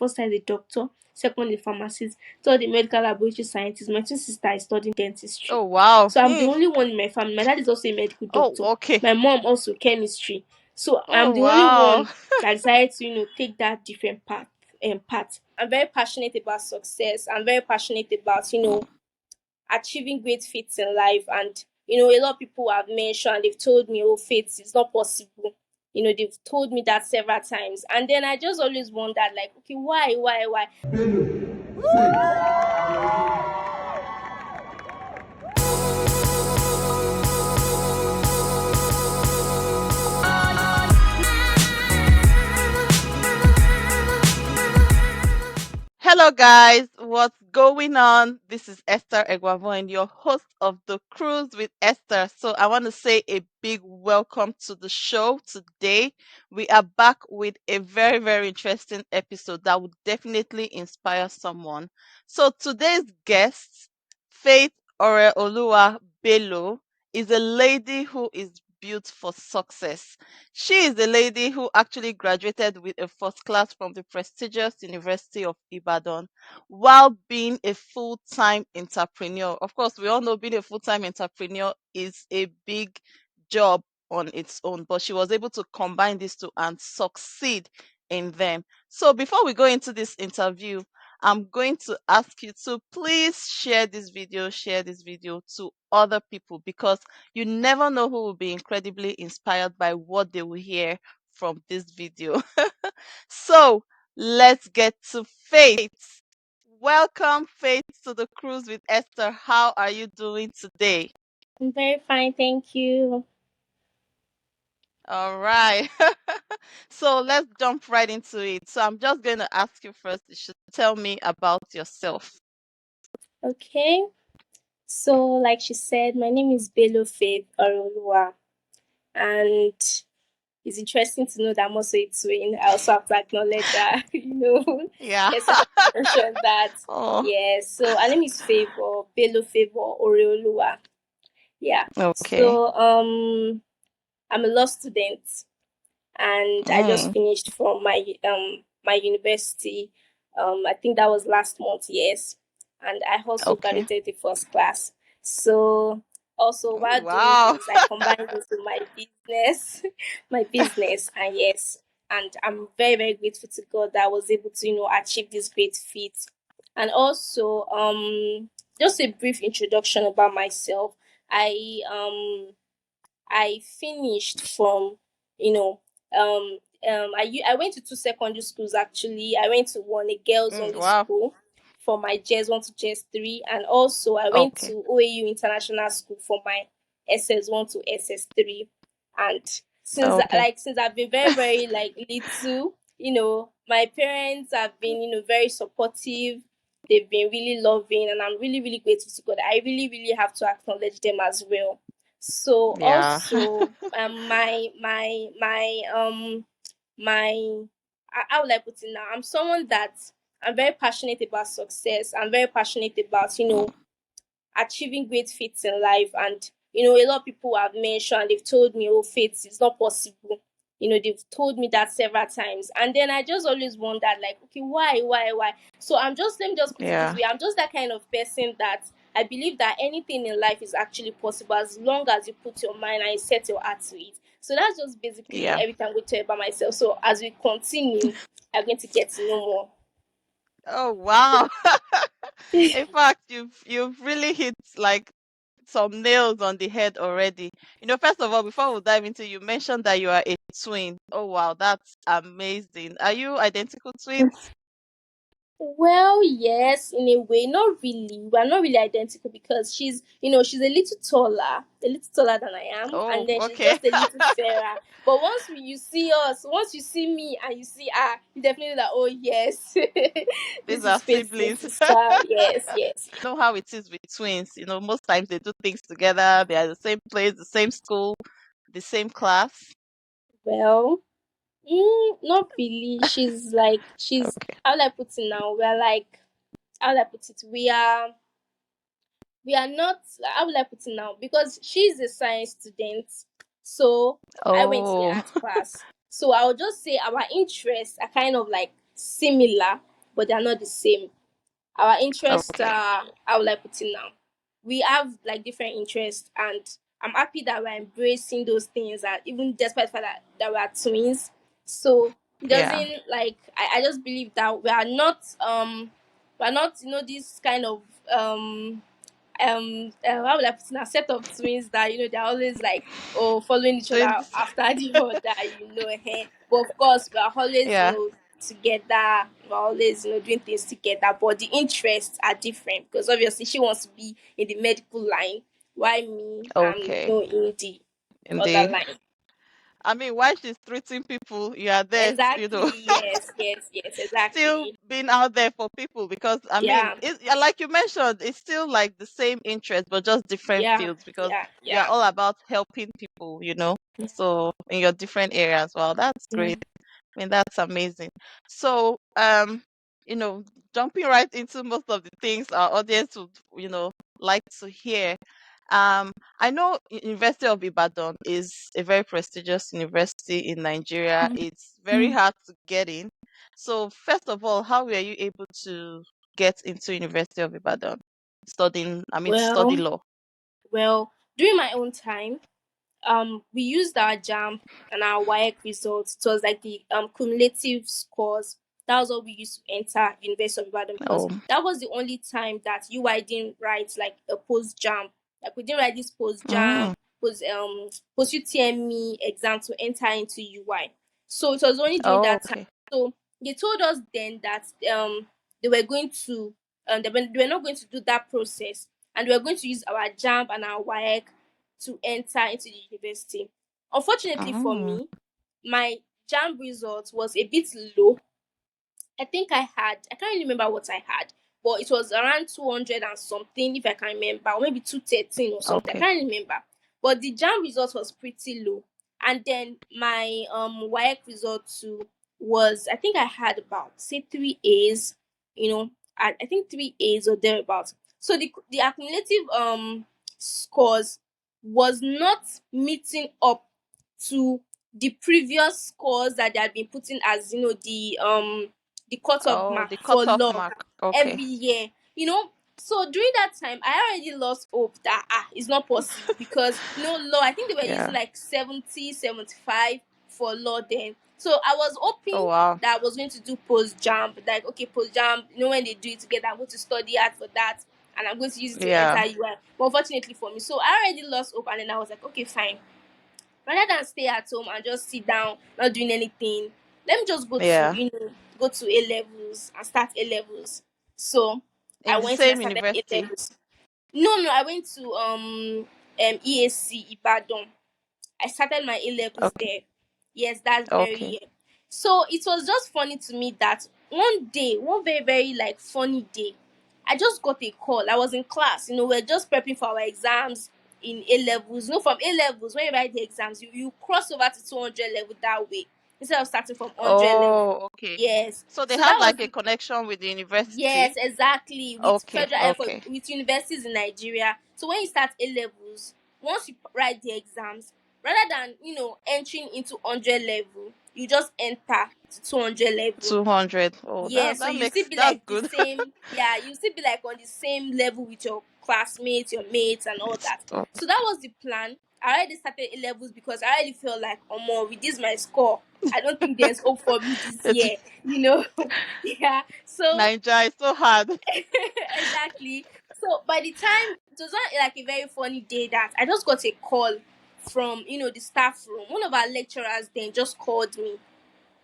first sister is a doctor, second a pharmacist, third a medical laboratory scientist. My twin sister is studying dentistry. Oh, wow. So I'm the only one in my family. My dad is also a medical Oh, doctor. okay. My mom also chemistry. So I'm Oh, the only wow. one that decided to, take that different path. I'm very passionate about success. I'm very passionate about, achieving great feats in life. And, a lot of people have mentioned, they've told me, oh, faith is not possible. They've told me that several times. And then I just always wondered, like, okay, why? Hello, guys. What's going on? This is Esther Eguavoen, your host of The Cruise with Esther. So, I want to say a big welcome to the show today. We are back with a very, very interesting episode that would definitely inspire someone. So, today's guest, Faith Oreoluwa Bello, is a lady who is built for success. She is a lady who actually graduated with a first class from the prestigious University of Ibadan while being a full-time entrepreneur. Of course, we all know being a full-time entrepreneur is a big job on its own, but she was able to combine these two and succeed in them. So before we go into this interview, I'm going to ask you to please share this video to other people, because you never know who will be incredibly inspired by what they will hear from this video. So let's get to Faith. Welcome, Faith, to the Cruise with Esther. How are you doing today? I'm very fine, thank you. All right. So let's jump right into it. So I'm just going to ask you first, you should tell me about yourself. Okay. So, like she said, my name is Bello Faith Orolua, and it's interesting to know that I'm also a twin. I also have to acknowledge that, Yeah. especially mention that. Oh, Yes, so her name is Favor, Bello Favor Oreolua. Yeah. okay. So, I'm a law student, and I just Mm, finished from my university. I think that was last month, yes. And I also okay. graduated the first class. So also Oh, while doing wow. this, I combined into my business, and yes, and I'm very, very grateful to God that I was able to, achieve this great feat. And also, just a brief introduction about myself. I I finished from, you know, I went to two secondary schools actually. I went to one, a girls only Wow. school for my JES 1 to JES 3, and also I went Okay. to OAU International School for my SS 1 to SS 3. And Okay. since I've been very, very like little, my parents have been, very supportive. They've been really loving, and I'm really, really grateful to God. I really, really have to acknowledge them as well. So Yeah. also, my how will I put it now? I'm someone that I'm very passionate about success. I'm very passionate about, achieving great feats in life. And, a lot of people have mentioned, they've told me, oh, faith is not possible. They've told me that several times. And then I just always wondered, like, okay, why? So let me just put it this Yeah. way. I'm just that kind of person that I believe that anything in life is actually possible as long as you put your mind and you set your heart to it. So that's just basically Yeah. everything I'm going to tell you about myself. So as we continue, I'm going to get to know more. Oh, wow. In fact, you've really hit like some nails on the head already. First of all, before we dive into, you mentioned that you are a twin. Oh, wow, that's amazing. Are you identical twins? Well, yes, in a way, not really. We are not really identical because she's a little taller than I am, and Oh, then she's okay. just a little fairer. But once you see me and you see her, you definitely like, oh yes, These this are is Faith's twin siblings. sister. Yes. You know how it is with twins. Most times they do things together. They are the same place, the same school, the same class. Well, not really. She's Okay. how will I put it now? We're like how will I put it? We are not how will I put it now? Because she's a science student, so I went to the Oh, art class. So I would just say our interests are kind of like similar. but they are not the same. Our interests Okay. are, how will I put it now? We have like different interests, and I'm happy that we're embracing those things, that even despite the fact that we are twins. So it Yeah. doesn't like, I just believe that we are not, this kind of how would I put it, a set of twins that they're always like, oh, following each other Twins. after the other, hey. But of course we are always, Yeah. together. We're always, doing things together, but the interests are different, because obviously she wants to be in the medical line, while me, I'm, Okay. in the other Indeed. line. I mean, while she's treating people, you are there, Exactly. Yes, yes, yes, still exactly. being out there for people because I mean, Yeah, yeah, like you mentioned, it's still like the same interest, but just different yeah, fields because yeah, you're yeah, all about helping people. So in your different areas, well, that's yeah. great. I mean, that's amazing. So, you know, jumping right into most of the things our audience would like to hear. I know University of Ibadan is a very prestigious university in Nigeria. It's very Mm. hard to get in. So, first of all, how were you able to get into University of Ibadan to study Well, law? during my own time, we used our jam and our WAEC results. It was like the cumulative scores. That was what we used to enter University of Ibadan, because Oh, that was the only time that UI didn't write like a post jam. Like we didn't write this post mm, jam, post UTME exam to enter into UI. So it was only during oh, that time. okay. So they told us then that they were going to they were not going to do that process, and we were going to use our jam and our WAEC to enter into the university. Unfortunately for Mm, me, my JAMB result was a bit low. I can't really remember what I had, but it was around 200 and something, if I can remember, or maybe 213 or something. I okay. can't remember. But the JAM result was pretty low. And then my WAEC result too was, I think I had about, say, three A's, I think three A's or thereabouts. So the accumulative scores was not meeting up to the previous scores that they had been putting as, the cutoff Oh, mark the for cutoff law mark. Okay. every year. So during that time, I already lost hope that it's not possible, because law, I think they were using Yeah. like 70, 75 for law then. So I was Oh, hoping wow. that I was going to do post jump, like, okay, post jump, when they do it together, I'm going to study hard for that, and I'm going to use it to Yeah. enter UI. But unfortunately for me, so I already lost hope, and then I was like, okay, fine, rather than stay at home and just sit down not doing anything, let me just Yeah. go to A levels and start A levels. So I In the went and I same started A university. levels. No, I went to EAC Ibadan. I started my A levels Okay. there. Yes, that very Okay. year. So it was just funny to me that one day, one very, very like funny day, I just got a call. I was in class, we're just prepping for our exams in A levels. From A levels, when you write the exams, you cross over to 200 level that way, instead of starting from 100 level. Oh, okay. Yes. So they So that have was like a connection with the university. Yes, exactly. With Okay, federal effort, okay. with universities in Nigeria. So when you start A levels, once you write the exams, rather than entering into 100 level, you just enter to 200 level. 200. Oh, Yeah, that so that you makes still be that's like the good. same. Yeah, you still be like on the same level with your classmates, your mates, and all that. Oh, So that was the plan. I already started A levels because I already felt like, oh, more with this my score, I don't think there's hope for me this it's year. You know, yeah. So Nigeria is so hard. exactly. So by the time, it was not like a very funny day, that I just got a call from the staff room. One of our lecturers then just called me.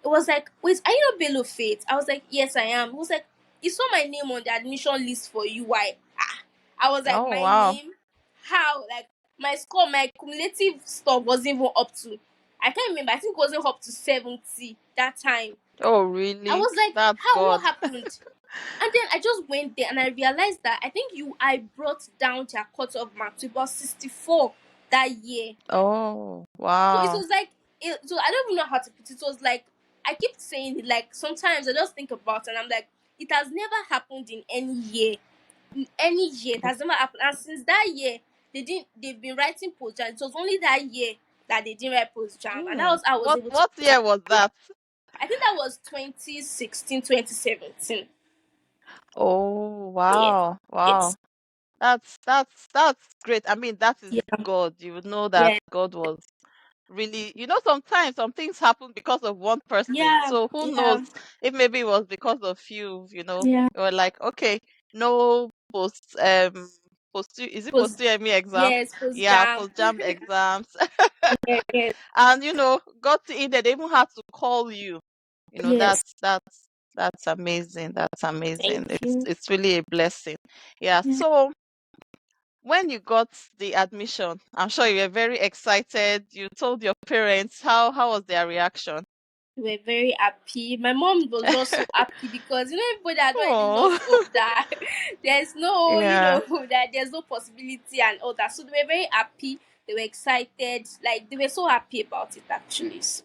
It was like, wait, are you not Bello Faith? I was like, yes, I am. It was like, you saw my name on the admission list for you. Why? I was like, Oh, my wow. name? How? Like, my score, my cumulative stuff wasn't even up to, I can't remember. I think it wasn't up to 70 that time. Oh, I really? was like, That's how? What God. happened? And then I just went there and I realized that I brought down their cutoff mark to about 64 that year. Oh, So it wow. was like, so I don't even know how to put it. It was like, I keep saying it, like sometimes I just think about it and I'm like, it has never happened in any year. In any year, it has never happened. And since that year, they've been writing post jam. It was only that year that they didn't write post jam. And that Hmm. was how I was What able to what pass. year was that? I think that was 2016, 2017. Oh, Yes. wow. Wow. Yes. That's great. I mean, that is Yeah. God. You would know that Yeah. God was really, sometimes some things happen because of one person. Yeah. So who knows Yeah. if maybe it was because of you, Yeah. or like, okay, no is it Post. post UME exam? Yes. Post Yeah, jam. post jam exams. Yeah. Yeah. And got to it, they even have to call you. Yes. That's amazing. That's amazing. Thank It's you. it's really a blessing. Yeah. Yeah. So when you got the admission, I'm sure you were very excited. You told your parents. How was their reaction? We were very happy. My mom was also happy because everybody had already Oh, lost hope that there's no yeah. that there's no possibility and all that. So they were very happy. They were excited. Like they were so happy about it actually. So,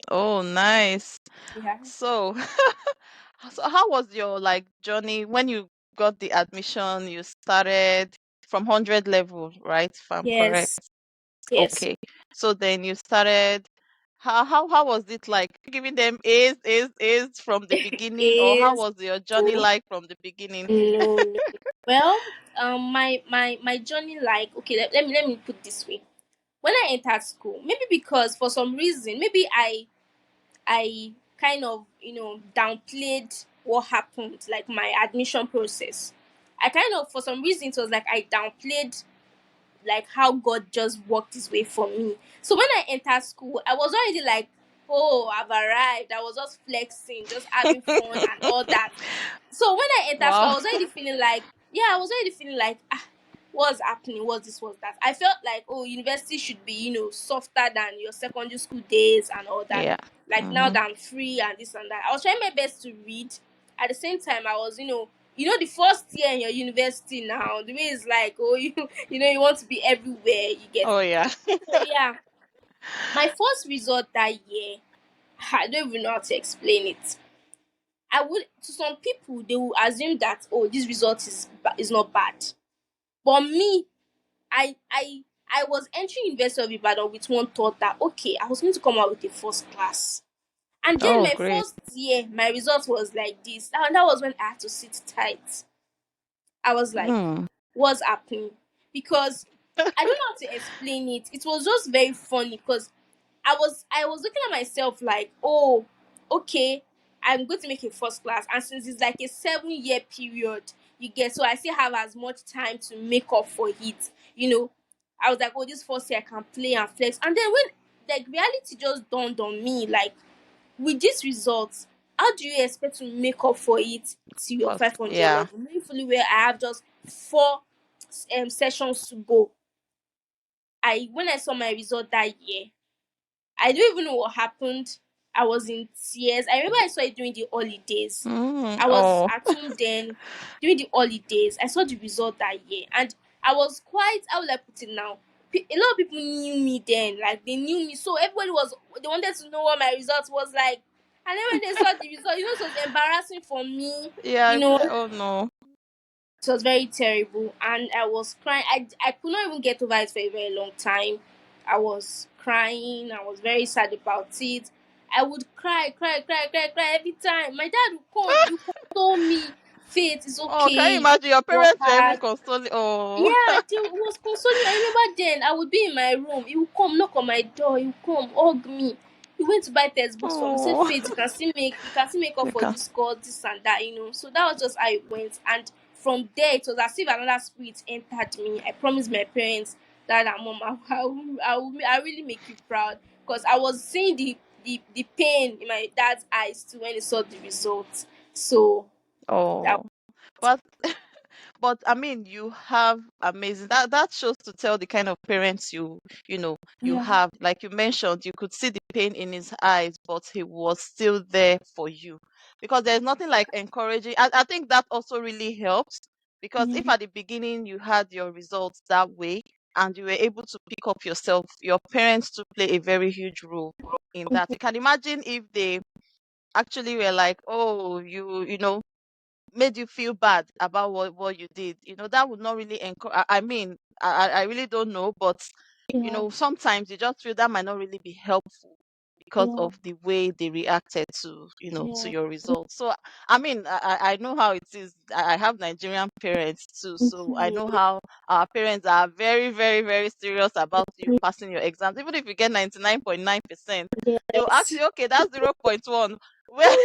Oh, nice. yeah. So, so how was your like journey when you got the admission? You started from 100 level, right? If I'm correct. Yes. Yes. Okay. So then you started. How was it like giving them A's from the beginning, or how Is was your journey like from the beginning? no, no. Well, my journey, like, okay, let me put it this way. When I entered school, maybe because for some reason, maybe I kind of downplayed what happened, like my admission process. I kind of, for some reason, it was like I downplayed like how God just worked his way for me. So when I entered school, I was already like, oh, I've arrived. I was just flexing, just having fun and all that. So when I entered school, I Wow. was already feeling like, yeah, I was already feeling like, what's happening? What's this? What's that? I felt like, oh, university should be, softer than your secondary school days and all that. Yeah. Like now Mm-hmm. that I'm free and this and that. I was trying my best to read. At the same time, I was, the first year in your university now, the way it's like, oh, you want to be everywhere. You get. Oh yeah. So yeah, my first result that year, I don't even know how to explain it. I would, to some people they will assume that, oh, this result is not bad, but me, I was entering University of Ibadan with one thought that, okay, I was going to come out with a first class, and then Oh, my great. first year my result was like this, and that was when I had to sit tight. I was like, Mm. what's happening? Because I don't know how to explain it. It was just very funny because I was looking at myself like, oh, okay, I'm going to make a first class, and since it's like a 7 year period, you get, so I still have as much time to make up for it. I was like, oh, this first year I can play and flex, and then when like reality just dawned on me, like with these results, how do you expect to make up for it till your First, 500 yeah. level? Knowing fully where I have just four sessions to go. I When I saw my result that year, I don't even know what happened. I was in tears. I remember I saw it during the holidays. Mm. I was Oh. at home then during the holidays. I saw the result that year, and I was quite, how will I put it now? A lot of people knew me then, like they knew me, so everybody was, they wanted to know what my result was like. And then when they saw the result, it was embarrassing for me. Yeah. You know, Oh no. it was very terrible, and I was crying. I could not even get over it for a very long time. I was crying. I was very sad about it. I would cry, cry, cry, cry, cry every time. My dad would come. He would console me. Faith is Oh, can you okay. imagine your Work parents were even hard. consoling? Oh. Yeah, they was consoling me. I remember then I would be in my room. He would come, knock on my door. He would come, hug me. He went to buy textbooks for me. He said, Oh. Faith, you can still make up You for can. this course, this and that. So that was just how it went. And from there, it was as if another spirit entered me. I promised my parents that, Mom, I really make you proud. Because I was seeing the pain in my dad's eyes too when he saw the results. So that Oh. But but I mean, you have amazing. That shows to tell the kind of parents you yeah, have. Like you mentioned, you could see the pain in his eyes, but he was still there for you. Because there's nothing like encouraging. I think that also really helps. Because if yeah, at the beginning you had your results that way and you were able to pick up yourself, your parents to play a very huge role in that. You can imagine if they actually were like, oh, you made you feel bad about what you did, that would not really encourage. I mean, I really don't know, but yeah, sometimes you just feel that might not really be helpful because Yeah. of the way they reacted to, to Yeah. your results. So I mean, I know how it is. I have Nigerian parents too, so I know Mhm. how our parents are very, very, very serious about you passing your exams. Even if you get 99.9%, they'll ask Yes. you, okay, that's 0.1. Where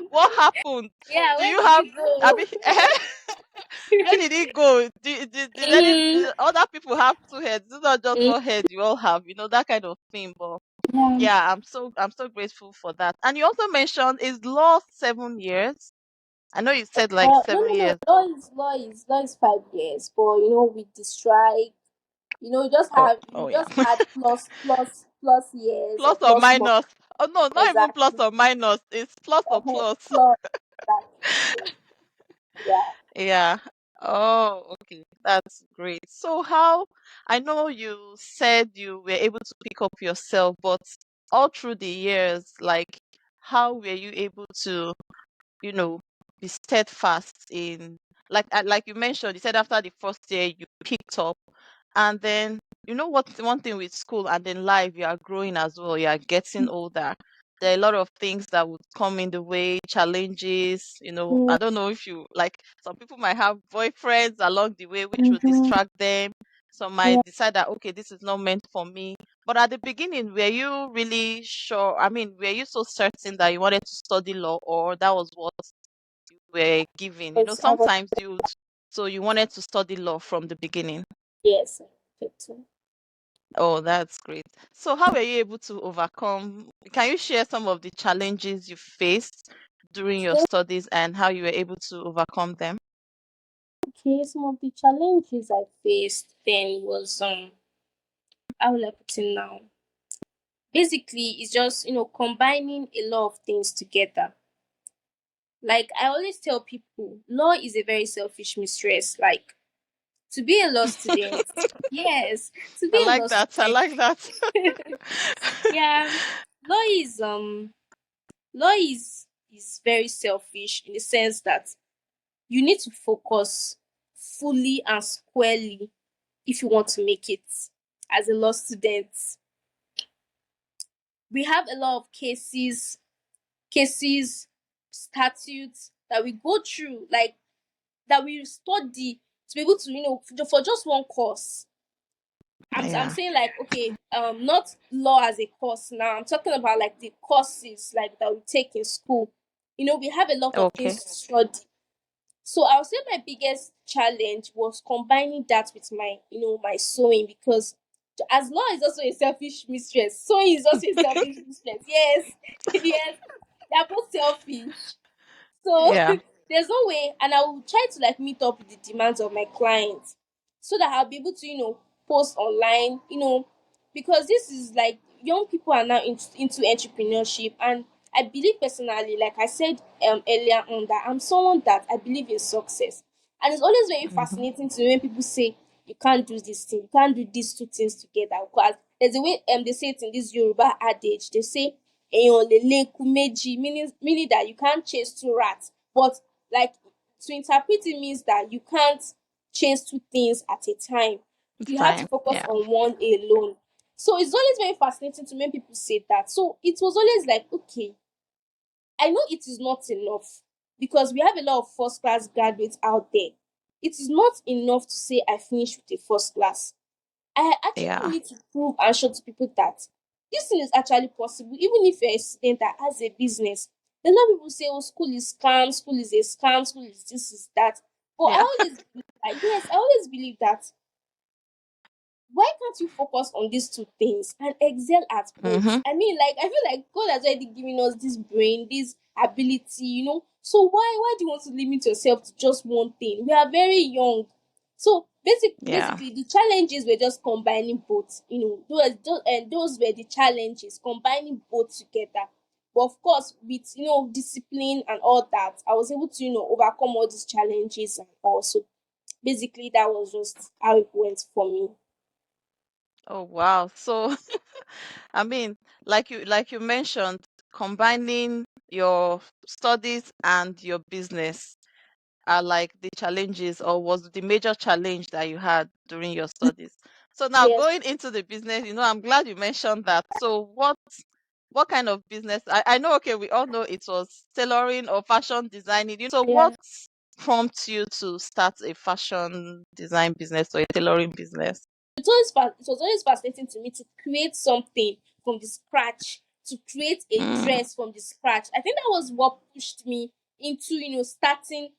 what happened? Yeah, Do where you did have, you I go? mean, where did it go? Did Mm, other people have two heads? It's not just mm, one head you all have, that kind of thing. But yeah. yeah, I'm so grateful for that. And you also mentioned is law 7 years? I know you said like No, seven no, no. years. Law is 5 years, but with the strike, Oh, you oh yeah. just add plus years or Plus or plus months. minus. Oh no, not even plus Exactly. or minus. It's plus or plus. Plus exactly. Yeah. Yeah. Oh, okay. That's great. So how, I know you said you were able to pick up yourself, but all through the years, like how were you able to, you know, be steadfast in, like you mentioned, you said after the first year you picked up, and then what, one thing with school and in life, you are growing as well, you are getting older. There are a lot of things that would come in the way, challenges. Mm-hmm. I don't know if you, like, some people might have boyfriends along the way which will distract them. Some Yeah. might decide that, okay, this is not meant for me. But at the beginning, were you really sure? I mean, were you so certain that you wanted to study law, or that was what you were given? I was Sometimes so you wanted to study law from the beginning. yes. Too. Oh, that's great. So how were you able to overcome? Can you share some of the challenges you faced during your Okay. studies and how you were able to overcome them? Okay. Some of the challenges I faced then was how will I put it now? Basically, it's just combining a lot of things together. Like I always tell people, law is a very selfish mistress. Like to be a law student, yes, to I be a law like that. I student, like that. yeah, law is law is very selfish in the sense that you need to focus fully and squarely if you want to make it as a law student. We have a lot of cases, statutes that we go through, like that we study to be able to for just one course. I'm Yeah. saying like okay, not law as a course now. I'm talking about like the courses like that we take in school. We have a lot of things Okay. to study. So I would say my biggest challenge was combining that with my sewing, because as law is also a selfish mistress, sewing is also a selfish mistress. Yes, yes, they're both selfish. So Yeah. there's no way, and I will try to like meet up with the demands of my clients so that I'll be able to post online, because this is like young people are now into entrepreneurship, and I believe personally, like I said earlier on, that I'm someone that I believe in success, and it's always very Hmm. fascinating to me when people say you can't do this thing, you can't do these two things together, because there's a way they say it in this Yoruba adage. They say èèyàn lè lé eku méjì, meaning that you can't chase two rats, but like to interpret it means that you can't chase two things at a time. It's You have to time. focus Yeah. on one alone. So it's always very fascinating to me when people say that. So it was always like, okay, I know it is not enough, because we have a lot of first class graduates out there. It is not enough to say I finished with a first class. I actually Yeah. need to prove and show to people that this thing is actually possible, even if you're a student that has a business. A lot of people say, oh, school is scam, school is a scam, school is this, is that. But I Yeah. always believe that, yes, I always believe that why can't you focus on these two things and excel at both? Hmm. I mean, like, I feel like God has already given us this brain, this ability. So why do you want to limit yourself to just one thing? We are very young. So Yeah. basically the challenges were just combining both, those were the challenges, combining both together. But of course, with discipline and all that, I was able to, overcome all these challenges, and also basically that was just how it went for me. Oh wow. So I mean, like you mentioned, combining your studies and your business are like the challenges, or was the major challenge that you had during your studies. So now Yes. going into the business, I'm glad you mentioned that. So what kind of business? I know, okay, we all know it was tailoring or fashion designing. So Yeah. what prompts you to start a fashion design business or a tailoring business? It was always fascinating to me to create something from the scratch, to create a Mm. dress from the scratch. I think that was what pushed me into, starting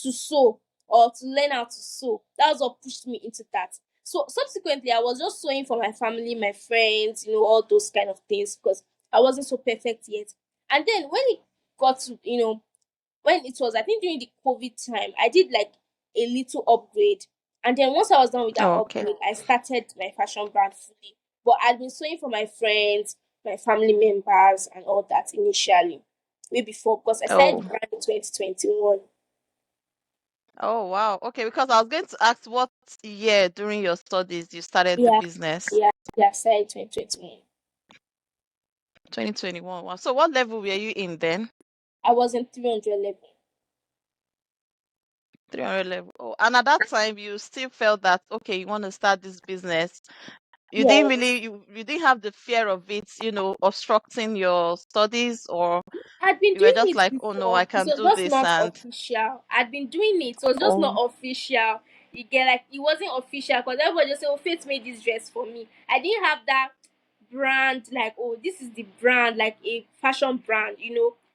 to sew or to learn how to sew. That was what pushed me into that. So subsequently, I was just sewing for my family, my friends, all those kind of things because I wasn't so perfect yet. And then when it got to, when it was, I think during the COVID time, I did like a little upgrade. And then once I was done with that Oh, okay. upgrade, I started my fashion brand fully. But I'd been sewing for my friends, my family members, and all that initially, way before, because I started Oh. the brand in 2021. Oh, wow. Okay, because I was going to ask what year during your studies you started the Yeah, business. yeah, yeah, I started 2021. 2021. Wow. So what level were you in then? I was in 300 level. 300 level. Oh, and at that time you still felt that okay, you want to start this business. You didn't Yes. really you didn't have the fear of it, obstructing your studies, or I'd been you were doing just it like, oh no, I before. It can was do just this not and official. I'd been doing it. It was just not oh official. You get like it wasn't official because everybody just said, "Oh, Faith made this dress for me." I didn't have that brand like, "Oh, this is the brand," like a fashion brand.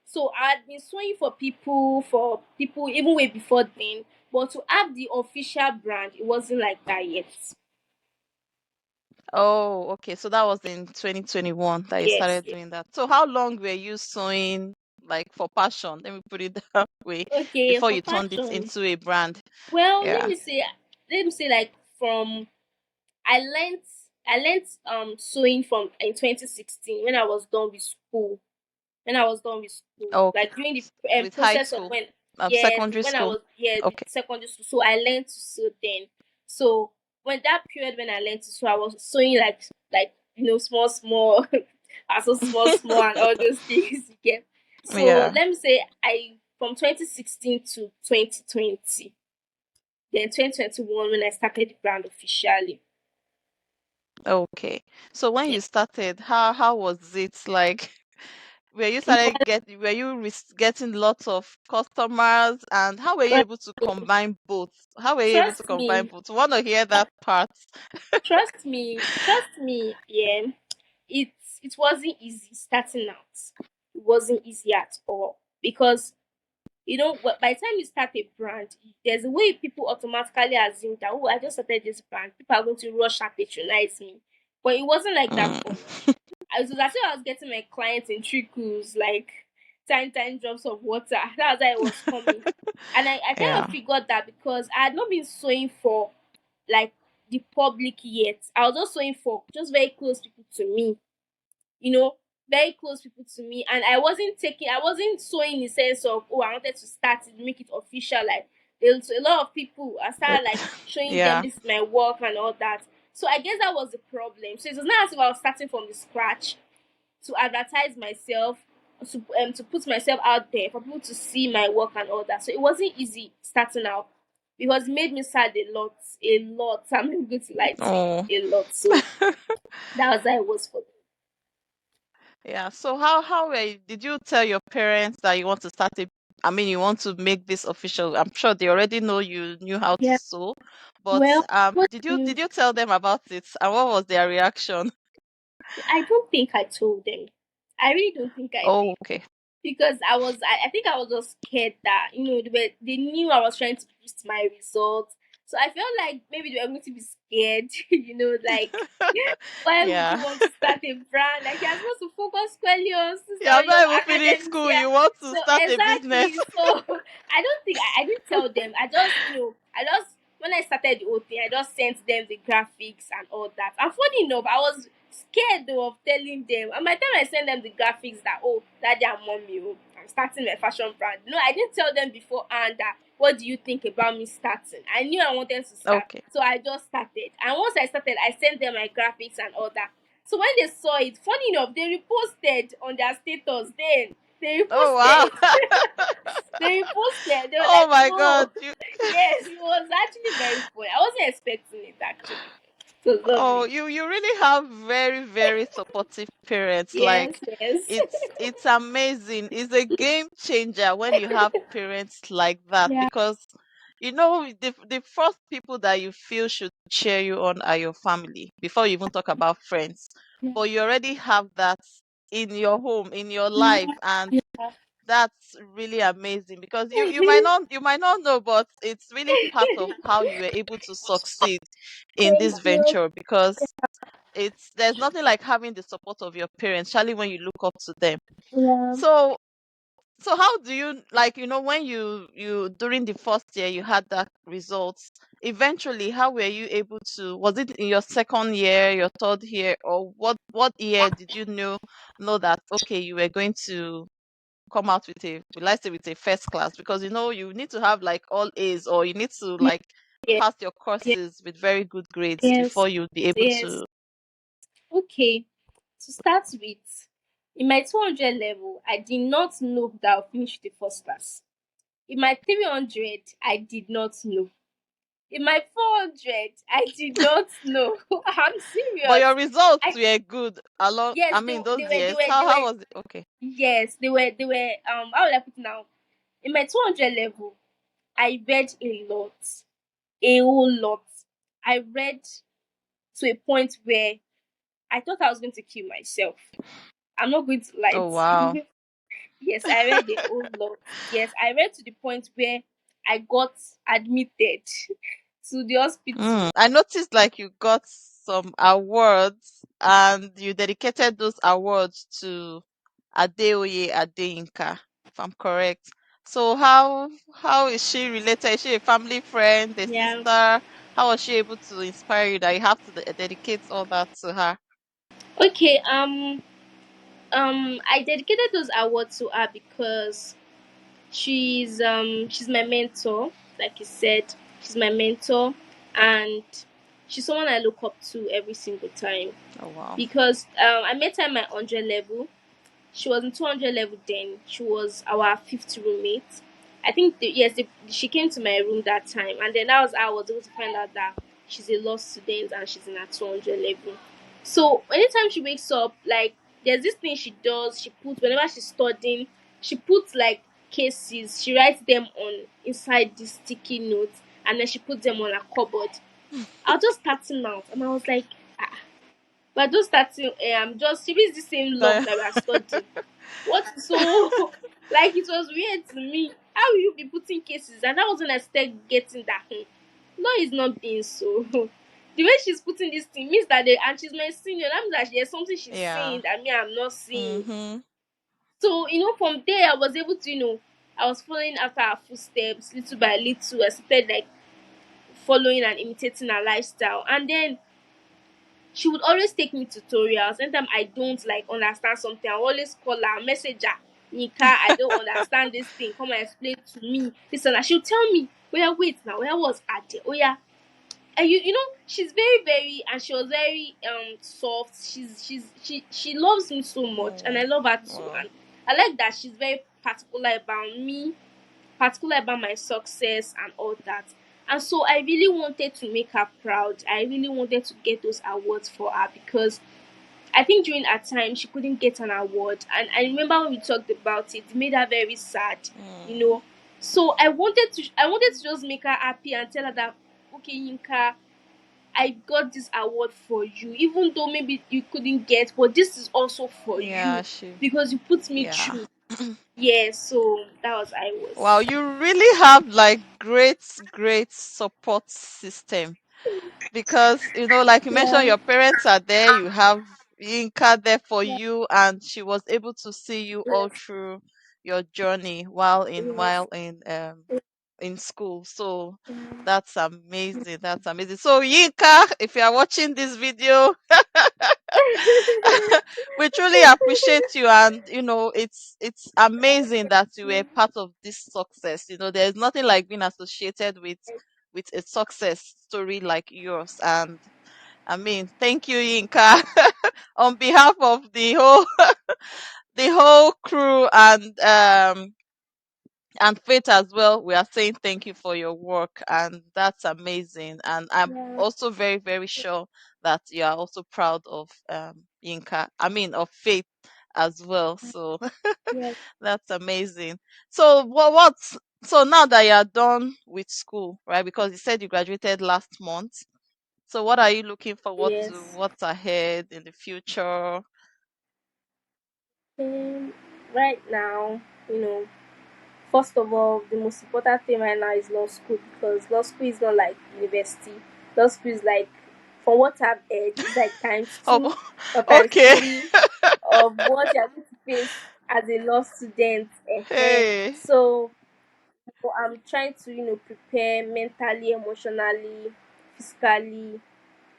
So I'd been sewing for people even way before then. But to have the official brand, it wasn't like that yet. oh okay. So that was in 2021 that you Yes, started yes. doing that. So how long were you sewing like for passion? Let me put it that way Okay, before for you turned it fashion. into a brand. Well, Yeah. let me say like from I learnt I learnt sewing from in 2016 when I was done with school. When I was done with school, Okay. like during the With high process of school, when secondary when I school. was the Okay. secondary school, so I learned to sew then. So when that period when I learned to sew, I was sewing like small small, also small and all those things you get. So Yeah. let me say I from 2016 to 2020, then 2021 when I started the brand officially. Okay. So when Yeah. you started, how was it like? Were you getting lots of customers, and how were you able to combine both? How were you able to Trust combine me, both? Want to hear that part? trust me, yeah. It wasn't easy starting out. It wasn't easy at all because by the time you start a brand, there's a way people automatically assume that, oh, I just started this brand, people are going to rush and patronize me. But it wasn't like that Mm. for me. I was as if I was getting my clients in trickles, like tiny drops of water. That was how it was coming. And I kind Yeah. of figured that because I had not been sewing for like the public yet. I was just sewing for just very close people to me, you know, very close people to me. And I wasn't sewing in the sense of, oh, I wanted to start it, make it official. Like, there's a lot of people, I started like showing them Yeah. this is my work and all that. So I guess that was the problem. So it was not as if I was starting from the scratch to advertise myself, to put myself out there for people to see my work and all that. So it wasn't easy starting out because it made me sad a lot, a lot. I'm not going to lie to you, Oh. a lot. So that was how it was for me. Yeah. So did you tell your parents that you want to start I mean, you want to make this official? I'm sure they already know you knew how to Yeah. sew, but Well, what did you tell them about it, and what was their reaction? I don't think I told them. I really don't think I Oh, did okay. because I think I was just scared that they knew I was trying to boost my results. So I felt like maybe they were going to be scared, like why would Yeah. you want to start a brand? Like you're supposed to focus squarely on You have not your even finished academics school. here. You want to So start a business. exactly. So I don't think I didn't tell them. I just when I started the whole thing, I just sent them the graphics and all that. And funny enough, I was scared though of telling them. And by the time I sent them the graphics that, oh, daddy and mommy, oh, I'm starting my fashion brand. No, I didn't tell them beforehand that what do you think about me starting? I knew I wanted to start. Okay. So I just started. And once I started, I sent them my graphics and all that. So when they saw it, funny enough, they reposted on their status then. They Oh wow. reposted. They reposted. They were Oh like, my whoa. God. You Yes, it was actually very funny. I wasn't expecting it actually. It was Oh, lovely. you really have very, very supportive parents. Yes, Like yes. it's amazing. It's a game changer when you have parents like that Yeah, because the first people that you feel should cheer you on are your family before you even talk about friends. yeah, But you already have that in your home, in your life, yeah, and yeah. that's really amazing because you might not know, but it's really part of how you were able to succeed in Thank this you. venture because there's nothing like having the support of your parents, especially when you look up to them. Yeah, So how do you, like, when you during the first year you had that results, eventually how were you able to, was it in your second year, your third year, or what year did you know that okay, you were going to come out with a, will I say, with a first class, because you need to have like all A's, or you need to yeah, like yeah, pass your yeah, courses with very good grades yes, before you'll be able yes. to. Okay, to start with, in my 200 level, I did not know that I'll finish the first class. In my 300, I did not know. In my 400, I did not know. I'm But serious. your results I were good along, Yes, I they mean, they those were they years. were they How were was it? Okay. yes, they were how would I put it now? In my 200 level, I read a lot, a whole lot. I read to a point where I thought I was going to kill myself. I'm not going to lie Oh to wow. you. Yes, I read a whole lot. Yes, I read to the point where I got admitted to the hospital. I noticed like you got some awards and you dedicated those awards to Adeoye Adeyinka, if I'm correct. So how is she related? Is she a family friend, a Yeah. sister? How was she able to inspire you that you have to dedicate all that to her? Okay. I dedicated those awards to her because she's my mentor, like you said. She's my mentor, and she's someone I look up to every single time Oh wow. because I met her at my 100 level. She was in 200 level then. She was our fifth roommate. I think yes, she came to my room that time, and then that was how I was able to find out that she's a law student and she's in her 200 level. So anytime she wakes up, like there's this thing she does. She puts whenever she's studying, she puts like cases. She writes them on inside the sticky notes, and then she puts them on a cupboard. I was just starting out, and I was like, ah, but just starting, just she is the same law that we are studying. What so like it was weird to me. How will you be putting cases? And that was when I started getting that law is not being so. The way she's putting this thing means that and she's my senior. That means that there's something she's Yeah. saying that me I'm not seeing. Mm-hmm. So, from there I was able to, I was following after her footsteps little by little. I started like following and imitating her lifestyle. And then she would always take me tutorials. Anytime I don't like understand something, I always call her, message her, Nika, I don't understand this thing. Come and explain to me. This and that. She'll tell me, oh yeah, wait now, where was Ade? Oh yeah. And she's very, very, and she was very soft. She loves me so much, and I Oh love her too. wow. And I like that she's very particular about me, particular about my success and all that. And so I really wanted to make her proud. I really wanted to get those awards for her because I think during her time she couldn't get an award. And I remember when we talked about it, it made her very sad, you Mm, know. So I wanted to just make her happy and tell her that, okay, Yinka, I got this award for you, even though maybe you couldn't get, but this is also for yeah, you she. because you put me Yeah. through. Yeah, so that was I Wow, was. you really have like great, great support system because like you mentioned, Yeah. your parents are there. You have Yinka there for Yeah. you, and she was able to see you all Yes. through your journey while in Yes. while in school. So Yeah. that's amazing. That's amazing. So Yinka, if you are watching this video, we truly appreciate you, and it's amazing that you were part of this success. There's nothing like being associated with a success story like yours. And I mean, thank you, Yinka, on behalf of the whole crew, And Faith as well, we are saying thank you for your work, and that's amazing. And I'm Yeah. also very, very sure that you are also proud of Yinka. I mean, of Faith as well. So Yes. that's amazing. So what's so now that you are done with school, right? Because you said you graduated last month. So what are you looking forward to? Yes. What's ahead in the future? Um, right now, you know, first of all, the most important thing right now is law school, because law school is not like university. Law school is like, from what I've heard, it's like times two Oh, or times okay. three of what you're going to face as a law student. Hey. So I'm trying to, prepare mentally, emotionally, physically,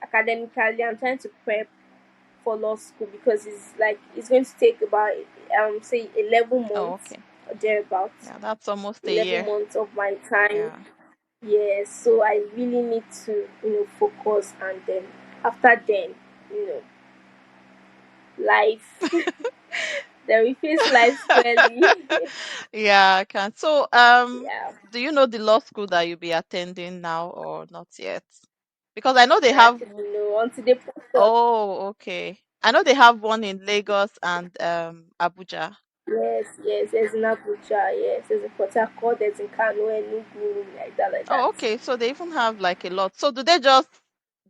academically. I'm trying to prep for law school, because it's going to take about say 11 Oh, months okay. or thereabouts. Yeah, that's almost a 11 year. months of my time. Yeah. Yes, so I really need to, focus, and then after then, you know, life. Then we face life squarely. Yeah, I can. So, Yeah, do you know the law school that you'll be attending now or not yet? Because I know they I have. actually know until they post us. Oh, okay. I know they have one in Lagos and Abuja. Yes, yes, there's in Abuja, yes, there's in Port Harcourt, there's in Kano, Enugu, like that. Oh, okay. So they even have like a lot. So do they just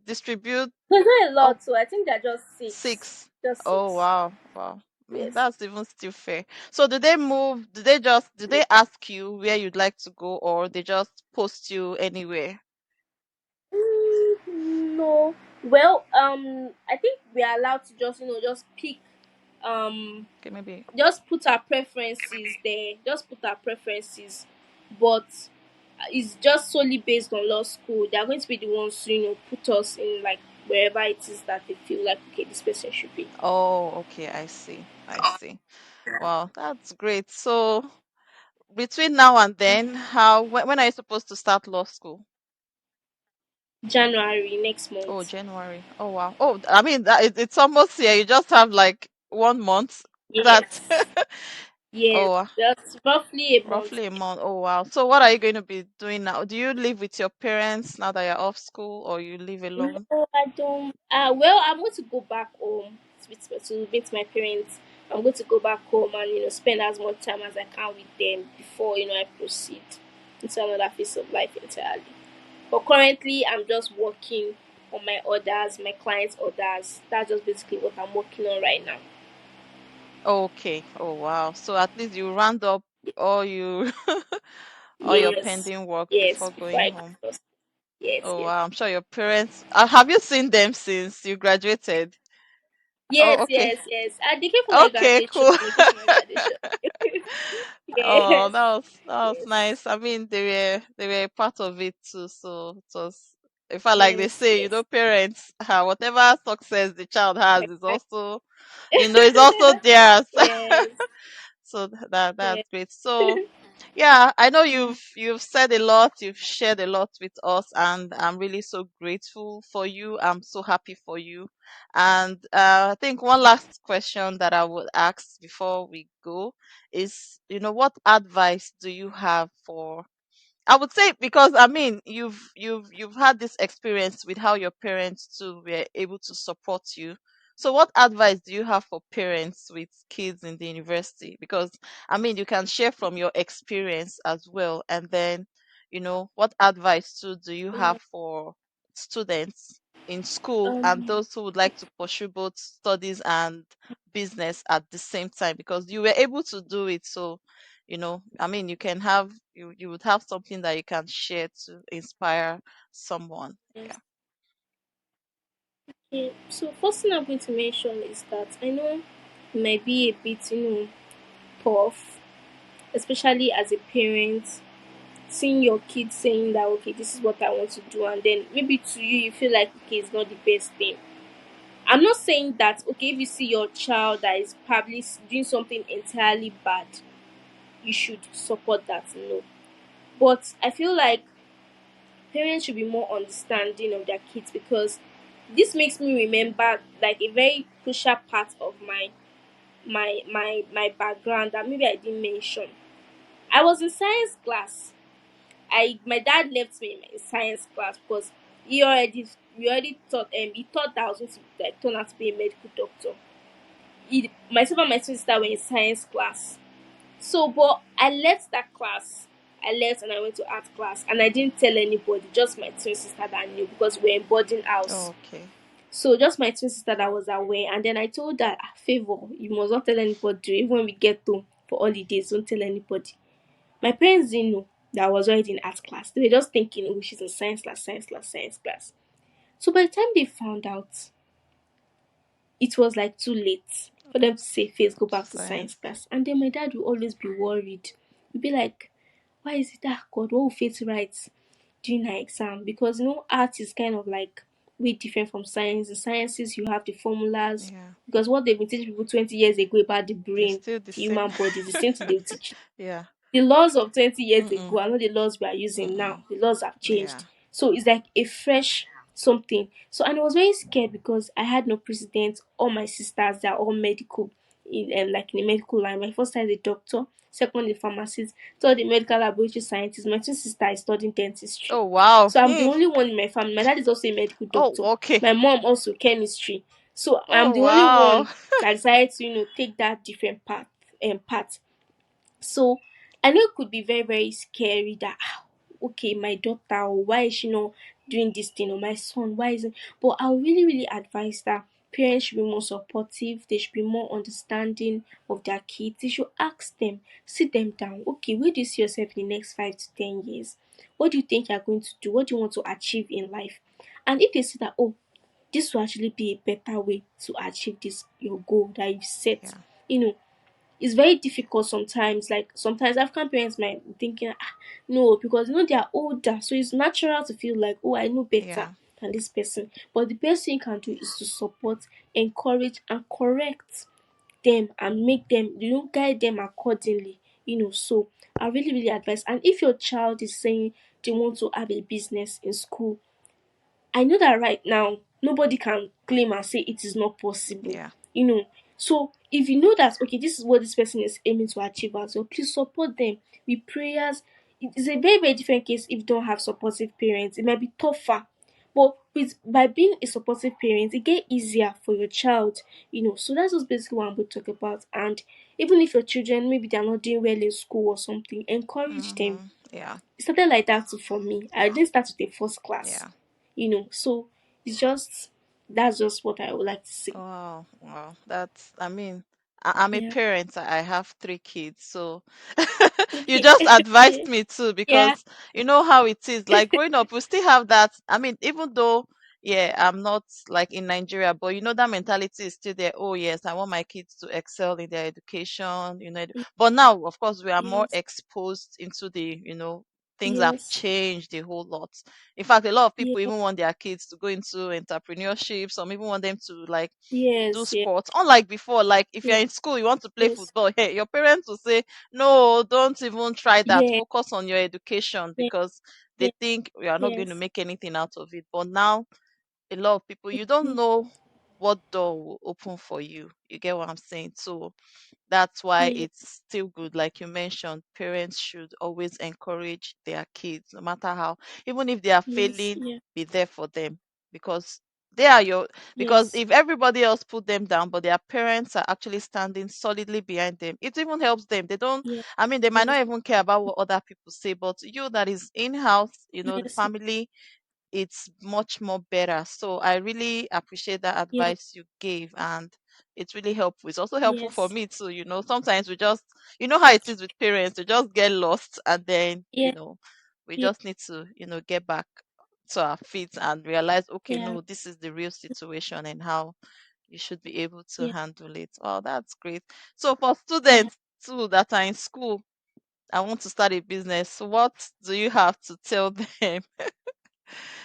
distribute? There's not a Oh, lot, so I think they're just six. six. Just Oh, six. wow. Wow. I mean, Yes. that's even still fair. So do they move? Do they ask you where you'd like to go, or they just post you anywhere? No. Well, I think we are allowed to just, just pick, um, Okay, maybe. just put our preferences there. Just put our preferences, but it's just solely based on law school. They are going to be the ones to, put us in like wherever it is that they feel like, okay, this person should be. Oh, okay, I see. I see. Wow, that's great. So between now and then, when are you supposed to start law school? January next Oh, month. January. Oh, wow. Oh, I mean, it's almost here. You just have like 1 month. That. Yes. Yes. Oh, That's roughly a month. roughly a month. Oh, wow. So what are you going to be doing now? Do you live with your parents now that you're off school, or you live alone? No, I don't. Well, I'm going to go back home to meet my parents. I'm going to go back home and, spend as much time as I can with them before, I proceed into another phase of life entirely. But currently, I'm just working on my orders, my clients' orders. That's just basically what I'm working on right now. Okay. Oh, wow. So at least you round up all you all your Yes, pending work yes, before before going I home. cross. Yes, Oh yes. wow, I'm sure your parents have you seen them since you graduated? Oh, Yes, okay. yes, yes. They came for my Okay, graduation. cool. They came for my graduation. Oh, Yes, that was yes, nice. I mean, they were a part of it too, so it was. In fact, like they yes, say, yes. parents, whatever success the child has is also, is also theirs. Yes, So that's yes. great. So yeah, I know you've said a lot, you've shared a lot with us, and I'm really so grateful for you. I'm so happy for you. And I think one last question that I would ask before we go is, what advice do you have for I would say because I mean you've had this experience with how your parents too were able to support you. So what advice do you have for parents with kids in the university? Because I mean you can share from your experience as well, and then what advice too do you Yeah. have for students in school and Um, those who would like to pursue both studies and business at the same time, because you were able to do it. So I mean you would have something that you can share to inspire someone. yes. Yeah. Okay. So first thing I'm going to mention is that I know it might be a bit, tough, especially as a parent, seeing your kid saying that, okay, this is what I want to do, and then maybe to you feel like, okay, it's not the best thing. I'm not saying that, okay, if you see your child that is probably doing something entirely bad, you should support that. No. But I feel like parents should be more understanding of their kids, because this makes me remember like a very crucial part of my background that maybe I didn't mention. I was in science class. I My dad left me in my science class because he already thought that I was going to like turn out to be a medical doctor. Myself and my twin sister were in science class. So, but I left that class. I left and I went to art class, and I didn't tell anybody, just my twin sister that knew because we were in boarding house. Okay. So just my twin sister that was aware, and then I told her, "Ah, favor, you must not tell anybody. Even when we get home for holidays, don't tell anybody." My parents didn't know that I was already in art class. They were just thinking, oh, she's in science class, science class, science class. So by the time they found out, it was like too late for them to say, Face, go back to science Science. class. And then my dad will always be worried. He'll be like, why is it that God, what will Faith write during her exam? Because art is kind of like way different from science. In sciences, you have the formulas. Yeah. Because what they've been teaching people 20 years ago about the It's brain, still the the same. human body, is the same thing they will teach. Yeah. The laws of 20 years Mm-mm. ago are not the laws we are using now. Mm-mm. The laws have Yeah. changed. So it's like a fresh something. So, and I was very scared because I had no precedent. All my sisters, they're all medical, like in the medical line. My first is a doctor, second a pharmacist, third a medical laboratory scientist. My twin sister is studying dentistry. Oh wow. So I'm the Hmm. only one in my family. My dad is also a medical Oh, doctor. okay. My mom also chemistry. So I'm Oh the only wow. one that decided to, take that different path. So I know it could be very, very scary that, okay, my daughter, or why is she not doing this thing, or my son, why isn't. But I'll really, really advise that parents should be more supportive, they should be more understanding of their kids. They should ask them, sit them down, okay, where do you see yourself in the next 5 to 10 years? What do you think you're going to do? What do you want to achieve in life? And if they see that, oh, this will actually be a better way to achieve this your goal that you've set, Yeah. you know it's very difficult sometimes. Like sometimes African parents might be thinking, no, because they are older, so it's natural to feel like, oh, I know better Yeah. than this person. But the best thing you can do is to support, encourage, and correct them and make them, guide them accordingly. So I really, really advise. And if your child is saying they want to have a business in school, I know that right now nobody can claim and say it is not possible. Yeah. You know. So if you know that okay, this is what this person is aiming to achieve as well, please support them with prayers. It is a very, very different case if you don't have supportive parents. It might be tougher. But by being a supportive parent, it get easier for your child. So that's just basically what I'm going to talk about. And even if your children maybe they're not doing well in school or something, encourage them. Mm-hmm. Yeah. It started like that too for me. I didn't start with the first class, Yeah. so it's just that's just what I would like to say. Wow, wow. I mean, I'm a Yeah. parent. I have three kids. So you Okay. just advised me too, Yeah. because you know how it is. Like growing up, we still have that. I mean, even though, yeah, I'm not like in Nigeria, but that mentality is still there. Oh, yes, I want my kids to excel in their education. But now, of course, we are more Yes. exposed into things have Yes. changed a whole lot. In fact, a lot of Yeah. people even want their kids to go into entrepreneurship. Some even want them to like do Yes. Yeah. sports. Unlike before, like if Yeah. you're in school, you want to play Yes. football, hey, your parents will say, no, don't even try that. Yeah. Focus on your education, Yeah. because they Yeah. think you are not going to Yes. make anything out of it. But now, a lot of people, you don't Mm. know what door will open for you. You get what I'm saying? So that's why Yeah. it's still good. Like you mentioned, parents should always encourage their kids, no matter how, even if they are Yes. failing, Yeah. be there for them, because they are your, because Yes. if everybody else put them down, but their parents are actually standing solidly behind them, it even helps them. They don't, Yeah. I mean, they might Yes. not even care about what other people say, but you that is in house, the Yes. family, it's much more better. So I really appreciate that Yeah. advice you gave, and it's really helpful. It's also helpful for Yes. me too. Sometimes we just, how it is with parents, we just get lost, and then, Yeah. we Yeah. just need to, get back to our feet and realize, okay, Yeah. no, this is the real situation and how you should be able to Yeah. handle it. Oh, that's great. So for Yeah. students too that are in school, I want to start a business. What do you have to tell them?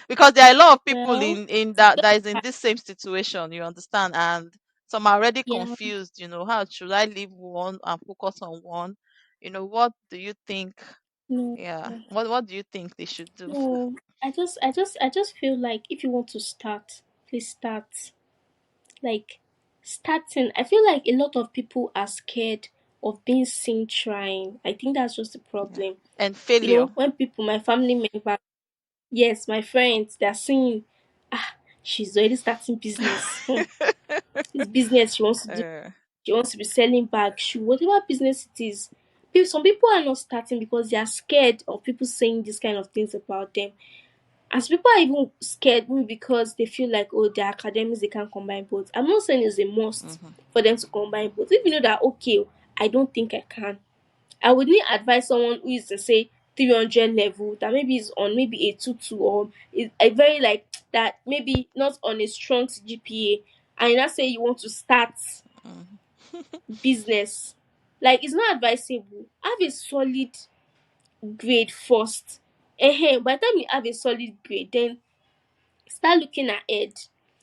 Because there are a lot of people Well. in To that get that is in back. this same situation, you understand, and some are already Yeah. confused. How should I leave one and focus on one? What do you think? No. Yeah, what do you think they should do? No. I just feel like if you want to start, please start. Like starting, I feel like a lot of people are scared of being seen trying. I think that's just the Yeah. problem. And You failure. know, when people, my family member, yes, my friends, they're saying, ah, she's already starting business. This business she wants to do, uh, she wants to be selling bags, shoe, whatever business it is. Some people are not starting because they are scared of people saying these kind of things about them. As people are even scared maybe because they feel like, oh, their academics they can't combine both. I'm not saying it's a must mhm, for them to combine both. If you know that, okay, I don't think I can, I would need advise someone who is to say 300 level that maybe is on maybe a 2-2 or is a very like that maybe not on a strong GPA, and you now say you want to start mhm, business. Like it's not advisable. Have a solid grade first. By the time you have a solid grade, then start looking ahead.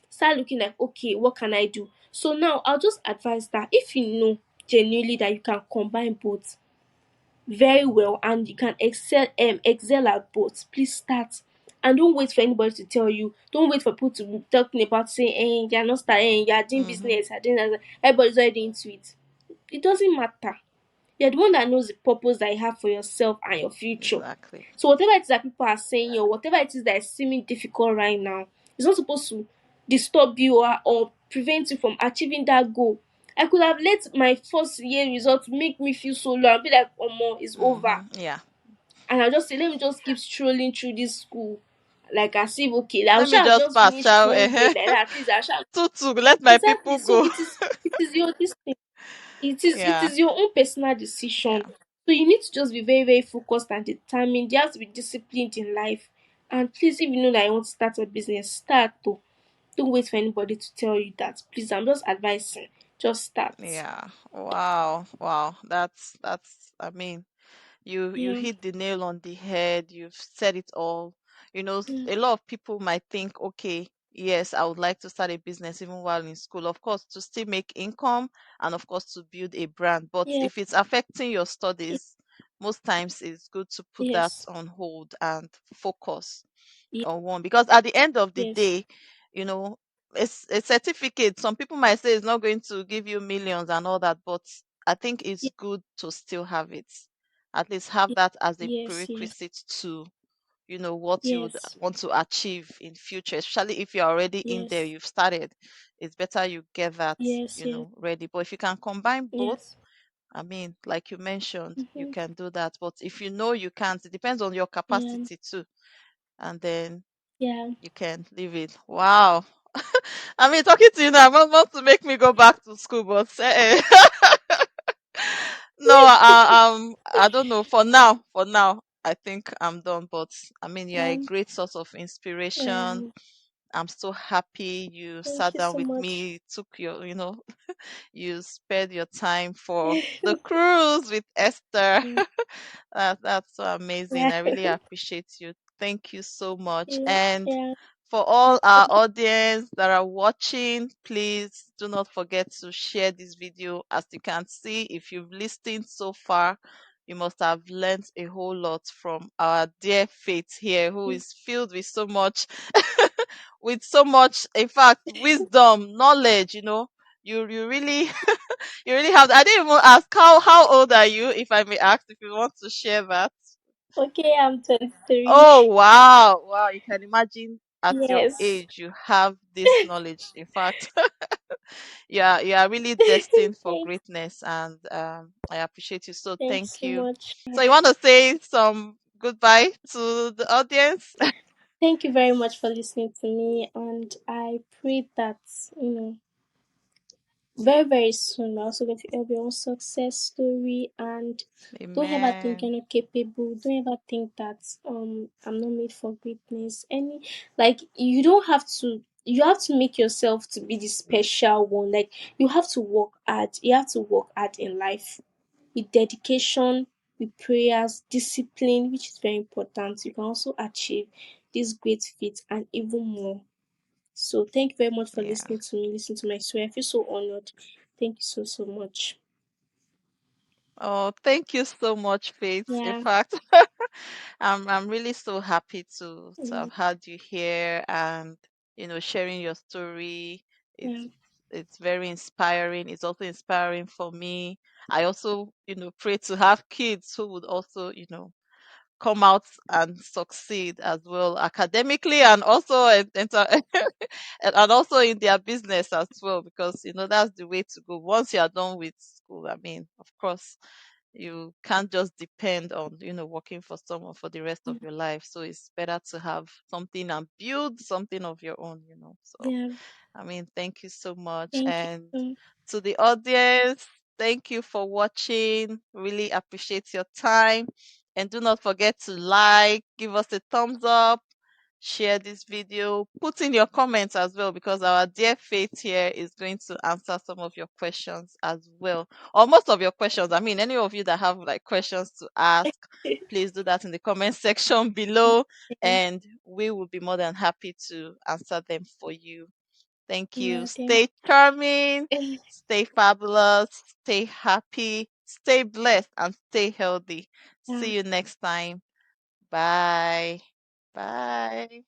Start looking like, okay, what can I do? So now I'll just advise that if you know genuinely that you can combine both very well and you can excel at both, please start. And don't wait for anybody to tell you. Don't wait for people to be talking about saying, you're not starting, you're doing mhm. business, you're doing that. Everybody's already into it. It doesn't matter. You're the one that knows the purpose that you have for yourself and your future. Exactly. So whatever it is that people are saying or whatever it is that is seeming difficult right now, it's not supposed to disturb you or prevent you from achieving that goal. I could have let my first year results make me feel so low and be like, oh more, it's over. Yeah. And I'll just say, let me just keep strolling through this school. Like as if okay, like, I Let me shall have just just pass, finished shall one we? grade like that. At least I shall Tutu, let my exactly. people So go. it is your this thing. It Yeah. is your own personal decision. Yeah. So you need to just be very, very focused and determined. You have to be disciplined in life. And please, if you know that you want to start a business, start though. Don't wait for anybody to tell you that. Please, I'm just advising. Just start. Yeah. Wow. Wow. That's I mean, you Yeah. hit the nail on the head. You've said it all. Yeah. A lot of people might think, okay, yes, I would like to start a business even while in school, of course, to still make income and of course to build a brand. But Yeah. if it's affecting your studies, most times it's good to put that Yes. on hold and focus Yes. on one, because at the end of the Yes. day, you know, it's a certificate. Some people might say it's not going to give you millions and all that, but I think it's good to still have it. At least have that as a Yes. Yes. prerequisite to, what you would Yes. want to achieve in future, especially if you're already in there, Yes. you've started. It's better you get that, Yes. Yes. ready. But if you can combine both, Yes. I mean, like you mentioned, you Mm-hmm. can do that. But if you know you can't, it depends on your Yeah. capacity too. And then Yeah. you can leave it. Wow. I mean, talking to you now, want to make me go back to school, but no, I don't know. For now, I think I'm done. But I mean, you're a Um. great source of inspiration. Um. I'm so happy you Thank sat you down so with much. me, took your, you spared your time for the cruise with Esther. Mm. That's so amazing. Yeah. I really appreciate you. Thank you so much. Yeah. And Yeah. for all our audience that are watching, please do not forget to share this video. As you can see, if you've listened so far, you must have learned a whole lot from our dear Faith here, who Mm. is filled with so much, with so much, in fact, wisdom, knowledge. You really, you really have. I didn't even ask how old are you, if I may ask, if you want to share that. Okay, I'm 23. Oh, wow. Wow. You can imagine at your Yes. age, you have this knowledge. In fact, you are really destined for Thanks. greatness. And I appreciate you. So Thanks thank so you. much. So you want to say some goodbye to the audience? Thank you very much for listening to me, and I pray that very very soon we're also going to have your own success story. And don't ever think you're Amen. not capable. Don't ever think that I'm not made for greatness. Any like you have to make yourself to be the special one. Like you have to work hard. You have to work hard in life with dedication, with prayers, discipline, which is very important. You can also achieve this great feat and even more. So thank you very much for Yeah. listening to me, listen to my story. I feel so honored. Thank you so so much. Oh, thank you so much, Faith. In Yeah, fact, I'm really so happy to yeah, have had you here and sharing your story. It's yeah. It's very inspiring. It's also inspiring for me. I also, pray to have kids who would also, come out and succeed as well academically, and also and also in their business as well, because that's the way to go once you are done with school. I mean, of course, you can't just depend on working for someone for the rest of Mm. your life, so it's better to have something and build something of your own. So Yeah. I mean, thank you so much. Thank you. And Mm. to the audience, thank you for watching. Really appreciate your time. And do not forget to like, give us a thumbs up, share this video, put in your comments as well, because our dear Faith here is going to answer some of your questions as well. Or most of your questions. I mean, any of you that have like questions to ask, please do that in the comment section below, Yeah. and we will be more than happy to answer them for you. Thank you. Yeah. Thank Stay charming, you. stay fabulous, stay happy, stay blessed, and stay healthy. Yeah. See you next time. Bye. Bye.